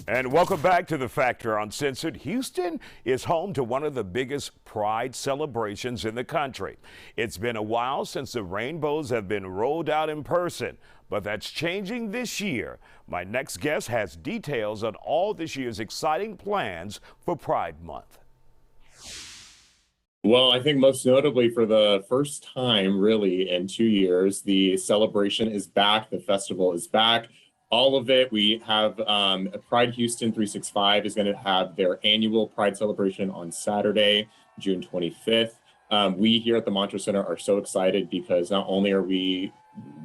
And welcome back to The Factor Uncensored. Houston is home to one of the biggest pride celebrations in the country. It's been a while since the rainbows have been rolled out in person, but that's changing this year. My next guest has details on all this year's exciting plans for Pride Month. Well, I think most notably for the first time really in 2 years, the celebration is back, the festival is back. All of it. We have Pride Houston 365 is going to have their annual Pride celebration on Saturday, June 25th. We here at the Montrose Center are so excited because not only are we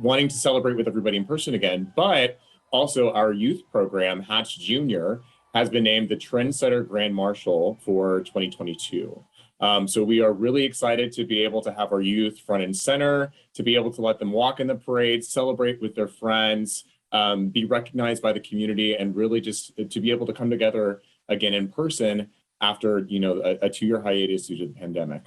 wanting to celebrate with everybody in person again, but also our youth program, Hatch Junior, has been named the Trendsetter Grand Marshal for 2022. So we are really excited to be able to have our youth front and center, to be able to let them walk in the parade, celebrate with their friends, be recognized by the community, and really just to be able to come together again in person after, a 2-year hiatus due to the pandemic.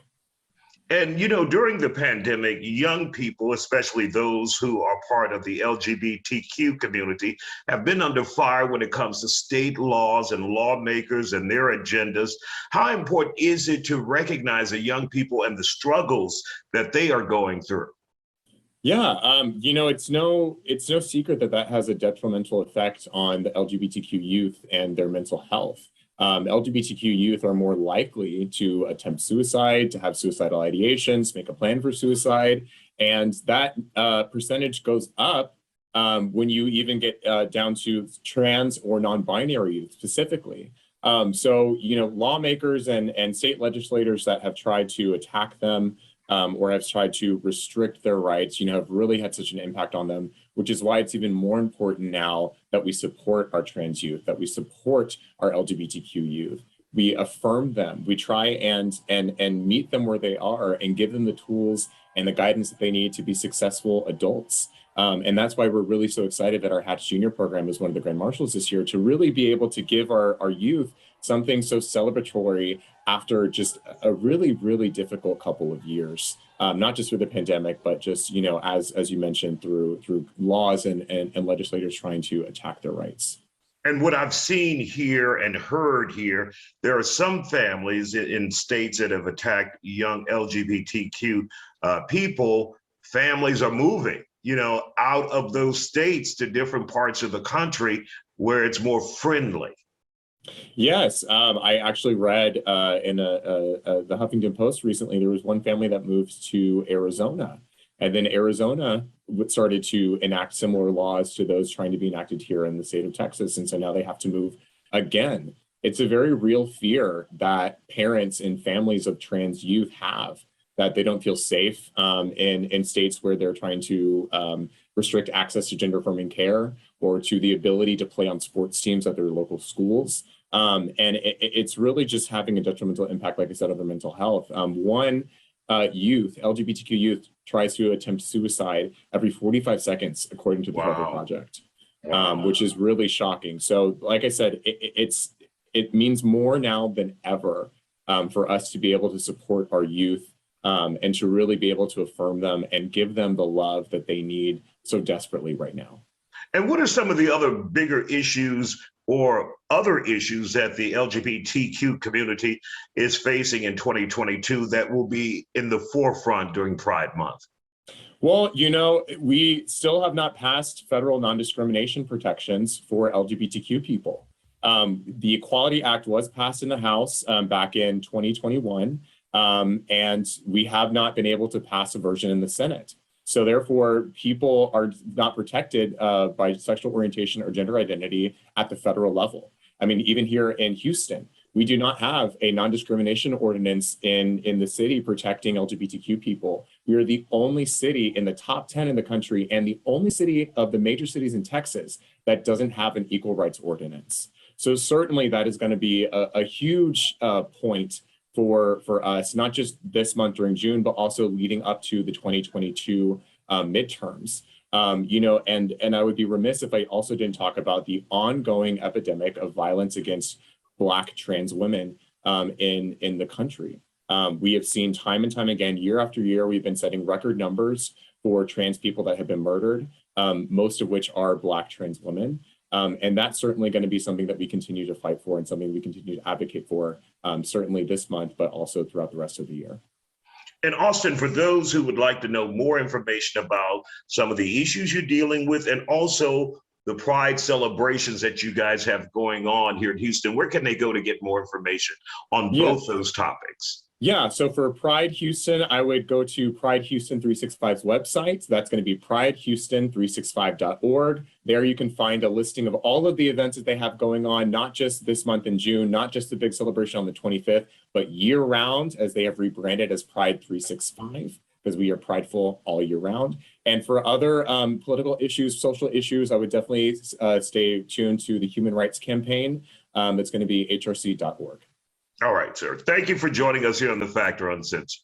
And, during the pandemic, young people, especially those who are part of the LGBTQ community, have been under fire when it comes to state laws and lawmakers and their agendas. How important is it to recognize the young people and the struggles that they are going through? Yeah, it's no secret that has a detrimental effect on the LGBTQ youth and their mental health. LGBTQ youth are more likely to attempt suicide, to have suicidal ideations, make a plan for suicide, and that percentage goes up when you even get down to trans or non-binary youth specifically. So, lawmakers and state legislators that have tried to attack them or have tried to restrict their rights, have really had such an impact on them, which is why it's even more important now that we support our trans youth, that we support our LGBTQ youth. We affirm them. We try and meet them where they are and give them the tools and the guidance that they need to be successful adults. And that's why we're really so excited that our Hatch Junior program is one of the Grand Marshals this year, to really be able to give our youth something so celebratory after just a really, really difficult couple of years, not just through the pandemic, but just, as you mentioned, through laws and legislators trying to attack their rights. And what I've seen here and heard here, there are some families in states that have attacked young LGBTQ people. Families are moving, out of those states to different parts of the country where it's more friendly. Yes, I actually read in the Huffington Post recently, there was one family that moved to Arizona, and then Arizona started to enact similar laws to those trying to be enacted here in the state of Texas. And so now they have to move again. It's a very real fear that parents and families of trans youth have, that they don't feel safe in states where they're trying to restrict access to gender affirming care or to the ability to play on sports teams at their local schools. And it's really just having a detrimental impact, like I said, on their mental health. One LGBTQ youth tries to attempt suicide every 45 seconds, according to the Federal Project, which is really shocking. So like I said, it means more now than ever for us to be able to support our youth and to really be able to affirm them and give them the love that they need so desperately right now. And what are some of the other bigger issues or other issues that the LGBTQ community is facing in 2022 that will be in the forefront during Pride Month? Well, we still have not passed federal non-discrimination protections for LGBTQ people. The Equality Act was passed in the House back in 2021, and we have not been able to pass a version in the Senate. So therefore, people are not protected by sexual orientation or gender identity at the federal level. I mean, even here in Houston, we do not have a non-discrimination ordinance in the city protecting LGBTQ people. We are the only city in the top 10 in the country and the only city of the major cities in Texas that doesn't have an equal rights ordinance. So certainly that is going to be a huge point for us, not just this month during June, but also leading up to the 2022 midterms. And I would be remiss if I also didn't talk about the ongoing epidemic of violence against Black trans women in the country. We have seen time and time again, year after year, we've been setting record numbers for trans people that have been murdered, most of which are Black trans women. And that's certainly going to be something that we continue to fight for and something we continue to advocate for, certainly this month, but also throughout the rest of the year. And Austin, for those who would like to know more information about some of the issues you're dealing with and also the Pride celebrations that you guys have going on here in Houston, where can they go to get more information on both those topics? Yeah, so for Pride Houston, I would go to Pride Houston 365's website. That's going to be pridehouston365.org. There you can find a listing of all of the events that they have going on, not just this month in June, not just the big celebration on the 25th, but year round, as they have rebranded as Pride 365, because we are prideful all year round. And for other political issues, social issues, I would definitely stay tuned to the Human Rights Campaign. That's going to be hrc.org. All right, sir. Thank you for joining us here on The Factor Uncensored.